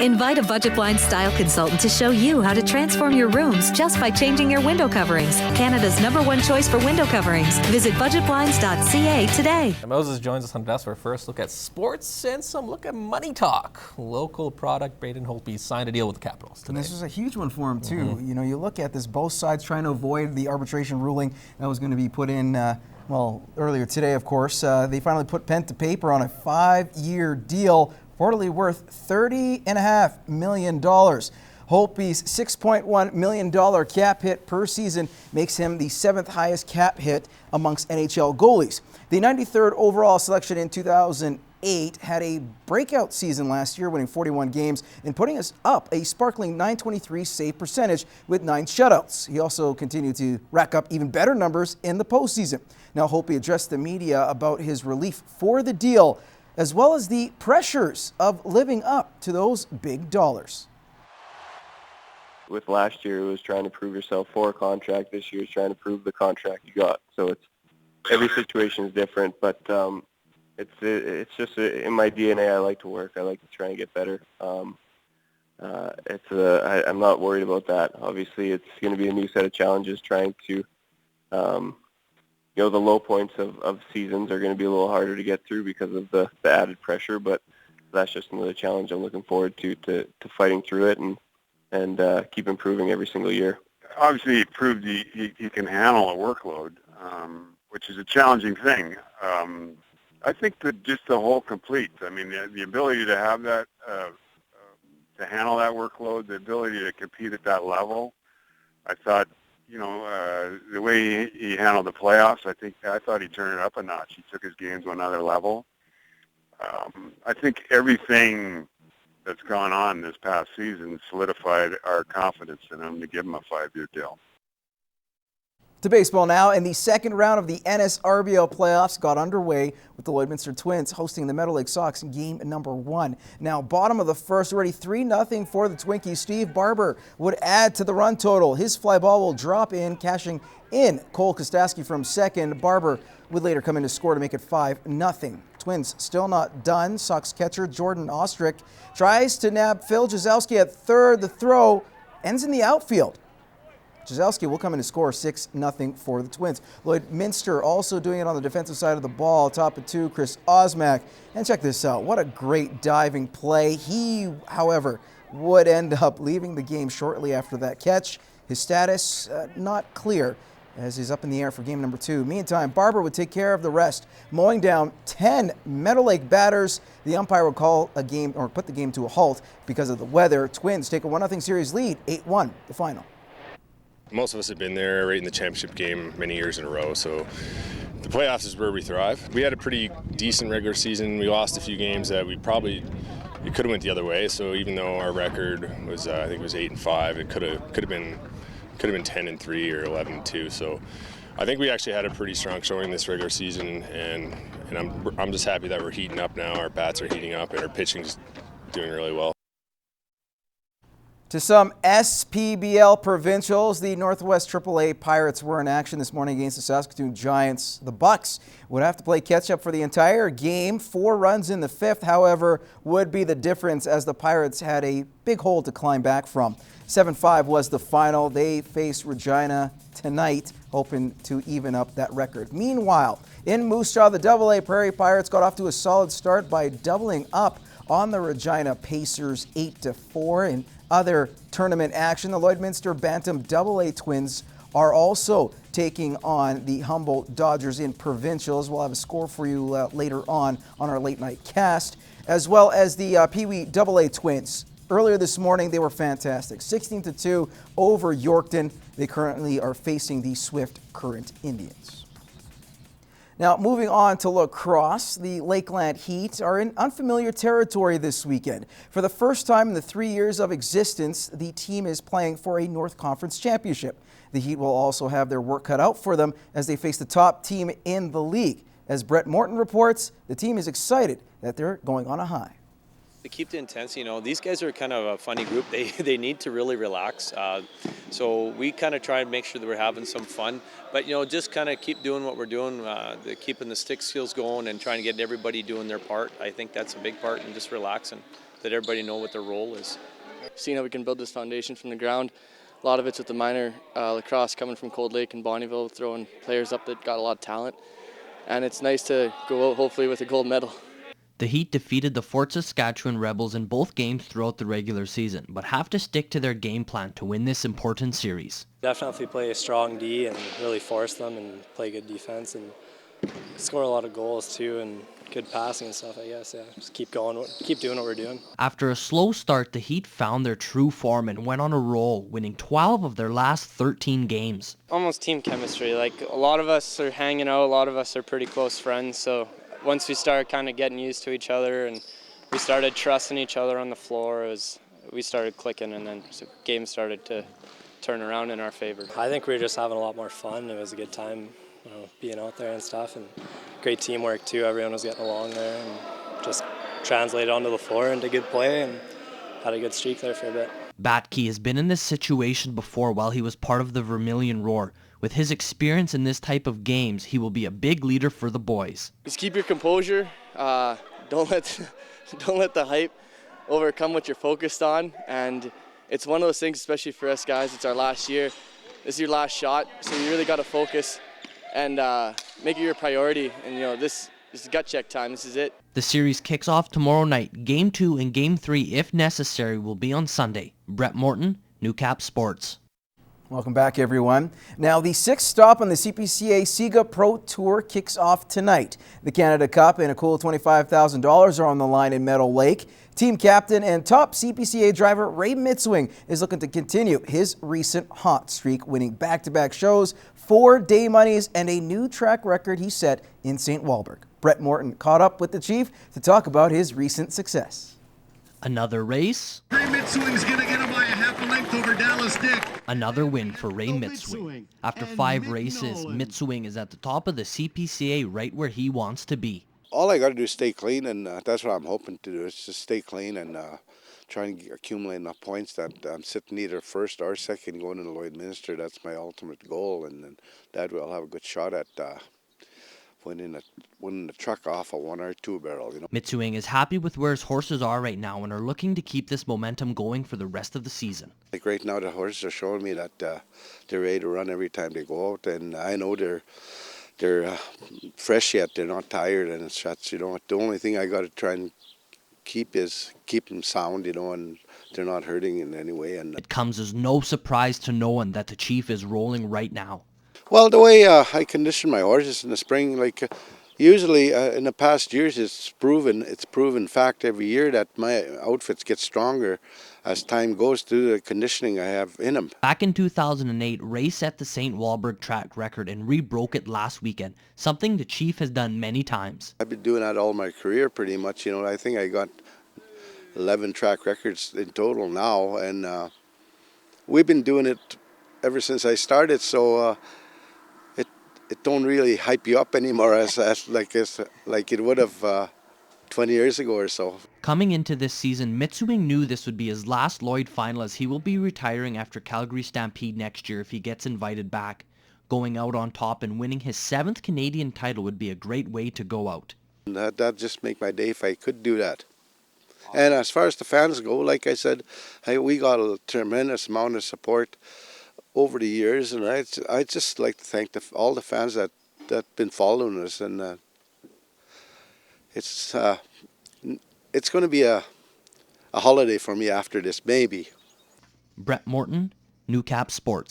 Invite a Budget Blinds style consultant to show you how to transform your rooms just by changing your window coverings. Canada's #1 choice for window coverings. Visit budgetblinds.ca today. And Moses joins us on desk for our first look at sports and some look at money talk. Local product Braden Holtby signed a deal with the Capitals today. And this was a huge one for him too. You know, you look at this, both sides trying to avoid the arbitration ruling that was going to be put in, earlier today, of course. They finally put pen to paper on a 5-year deal, reportedly worth $30.5 million. Holtby's $6.1 million cap hit per season makes him the 7th highest cap hit amongst NHL goalies. The 93rd overall selection in 2008 had a breakout season last year, winning 41 games and putting us up a sparkling .923 save percentage with 9 shutouts. He also continued to rack up even better numbers in the postseason. Now, Holtby addressed the media about his relief for the deal, as well as the pressures of living up to those big dollars. With last year, it was trying to prove yourself for a contract. This year is trying to prove the contract you got. So it's every situation is different, but it's just in my DNA. I like to work. I like to try and get better. I'm not worried about that. Obviously, it's going to be a new set of challenges trying to, the low points of seasons are going to be a little harder to get through because of the added pressure, but that's just another challenge I'm looking forward to fighting through it and keep improving every single year. Obviously, he proved he can handle a workload, which is a challenging thing. I think that just the whole complete, I mean, the ability to have that, to handle that workload, the ability to compete at that level, I thought, the way he handled the playoffs, I thought he turned it up a notch. He took his game to another level. I think everything that's gone on this past season solidified our confidence in him to give him a 5-year deal. To baseball now, and the second round of the NSRBL playoffs got underway with the Lloydminster Twins hosting the Meadow Lake Sox in game number 1. Now, bottom of the first, already 3-0 for the Twinkies. Steve Barber would add to the run total. His fly ball will drop in, cashing in Cole Kostowski from second. Barber would later come in to score to make it 5-0. Twins still not done. Sox catcher Jordan Ostrick tries to nab Phil Jazowski at third. The throw ends in the outfield. Jazowski will come in to score 6-0 for the Twins. Lloydminster also doing it on the defensive side of the ball. Top of 2, Chris Osmak. And check this out. What a great diving play. He, however, would end up leaving the game shortly after that catch. His status not clear as he's up in the air for game number 2. Meantime, Barber would take care of the rest, mowing down 10 Meadow Lake batters. The umpire will call a game or put the game to a halt because of the weather. Twins take a 1-0 series lead, 8-1 the final. Most of us have been there right in the championship game many years in a row, so the playoffs is where we thrive. We had a pretty decent regular season. We lost a few games that it could have went the other way. So even though our record was, I think it was 8-5, it could have been 10-3 or 11-2. So I think we actually had a pretty strong showing this regular season, and I'm just happy that we're heating up now. Our bats are heating up, and our pitching's doing really well. To some SPBL provincials, the Northwest AAA Pirates were in action this morning against the Saskatoon Giants. The Bucks would have to play catch-up for the entire game. 4 runs in the 5th, however, would be the difference as the Pirates had a big hole to climb back from. 7-5 was the final. They face Regina tonight, hoping to even up that record. Meanwhile, in Moose Jaw, the AA Prairie Pirates got off to a solid start by doubling up on the Regina Pacers 8-4. And other tournament action, the Lloydminster Bantam AA Twins are also taking on the Humboldt Dodgers in provincials. We'll have a score for you later on our late night cast, as well as the Pee Wee AA Twins. Earlier this morning, they were fantastic. 16-2 over Yorkton. They currently are facing the Swift Current Indians. Now, moving on to lacrosse, the Lakealnd Heat are in unfamiliar territory this weekend. For the first time in the 3 years of existence, the team is playing for a North Conference championship. The Heat will also have their work cut out for them as they face the top team in the league. As Brett Morton reports, the team is excited that they're going on a high. To keep the intensity, these guys are kind of a funny group. They need to really relax. So we kind of try to make sure that we're having some fun. But, just kind of keep doing what we're doing, keeping the stick skills going and trying to get everybody doing their part. I think that's a big part, and just relaxing. let everybody know what their role is. Seeing how we can build this foundation from the ground. A lot of it's with the minor lacrosse coming from Cold Lake and Bonnyville, throwing players up that got a lot of talent. And it's nice to go out hopefully with a gold medal. The Heat defeated the Fort Saskatchewan Rebels in both games throughout the regular season, but have to stick to their game plan to win this important series. Definitely play a strong D and really force them and play good defense and score a lot of goals too and good passing and stuff, I guess. Yeah, just keep going, keep doing what we're doing. After a slow start, the Heat found their true form and went on a roll, winning 12 of their last 13 games. Almost team chemistry. Like, a lot of us are hanging out, a lot of us are pretty close friends, so once we started kind of getting used to each other and we started trusting each other on the floor, we started clicking, and then the game started to turn around in our favor. I think we were just having a lot more fun. It was a good time, being out there and stuff, and great teamwork too. Everyone was getting along there and just translated onto the floor into good play and had a good streak there for a bit. Batke has been in this situation before while he was part of the Vermilion Roar. With his experience in this type of games, he will be a big leader for the boys. Just keep your composure. Don't let the hype overcome what you're focused on. And it's one of those things, especially for us guys, it's our last year. This is your last shot, so you really got to focus and make it your priority. And this is gut check time. This is it. The series kicks off tomorrow night. Game 2 and Game 3, if necessary, will be on Sunday. Brett Morton, Newcap Sports. Welcome back, everyone. Now, the 6th stop on the CPCA SIGA Pro Tour kicks off tonight. The Canada Cup and a cool $25,000 are on the line in Meadow Lake. Team captain and top CPCA driver Ray Mitswing is looking to continue his recent hot streak, winning back-to-back shows, 4 day monies, and a new track record he set in St. Walburg. Brett Morton caught up with the Chief to talk about his recent success. Another race. Ray Mitswing's going to get him by a half a length over Dallas Dick. Another win for Ray Mitswing. After 5 races, Mitswing is at the top of the CPCA, right where he wants to be. All I got to do is stay clean, and that's what I'm hoping to do, is just stay clean and try and accumulate enough points that I'm sitting either first or second going into Lloydminster. That's my ultimate goal, and then that way I'll have a good shot at winning the truck off a 1 or 2 barrel. Mitswing is happy with where his horses are right now and are looking to keep this momentum going for the rest of the season. Like right now, the horses are showing me that they're ready to run every time they go out, and I know they're fresh yet. They're not tired, and it's just, the only thing I got to try and keep them sound, and they're not hurting in any way. And it comes as no surprise to no one that the Chief is rolling right now. Well, the way I condition my horses in the spring, usually in the past years, it's proven fact every year that my outfits get stronger as time goes through the conditioning I have in them. Back in 2008, Ray set the St. Walburg track record and re-broke it last weekend, something the Chief has done many times. I've been doing that all my career pretty much. I think I got 11 track records in total now, and we've been doing it ever since I started, so it don't really hype you up anymore as like it would have 20 years ago or so. Coming into this season, Mitswing knew this would be his last Lloyd final, as he will be retiring after Calgary Stampede next year if he gets invited back. Going out on top and winning his 7th Canadian title would be a great way to go out. That'd just make my day if I could do that. And as far as the fans go, like I said, we got a tremendous amount of support over the years, and I just like to thank all the fans that been following us, and it's going to be a holiday for me after this, maybe. Brett Morton, Newcap Sports.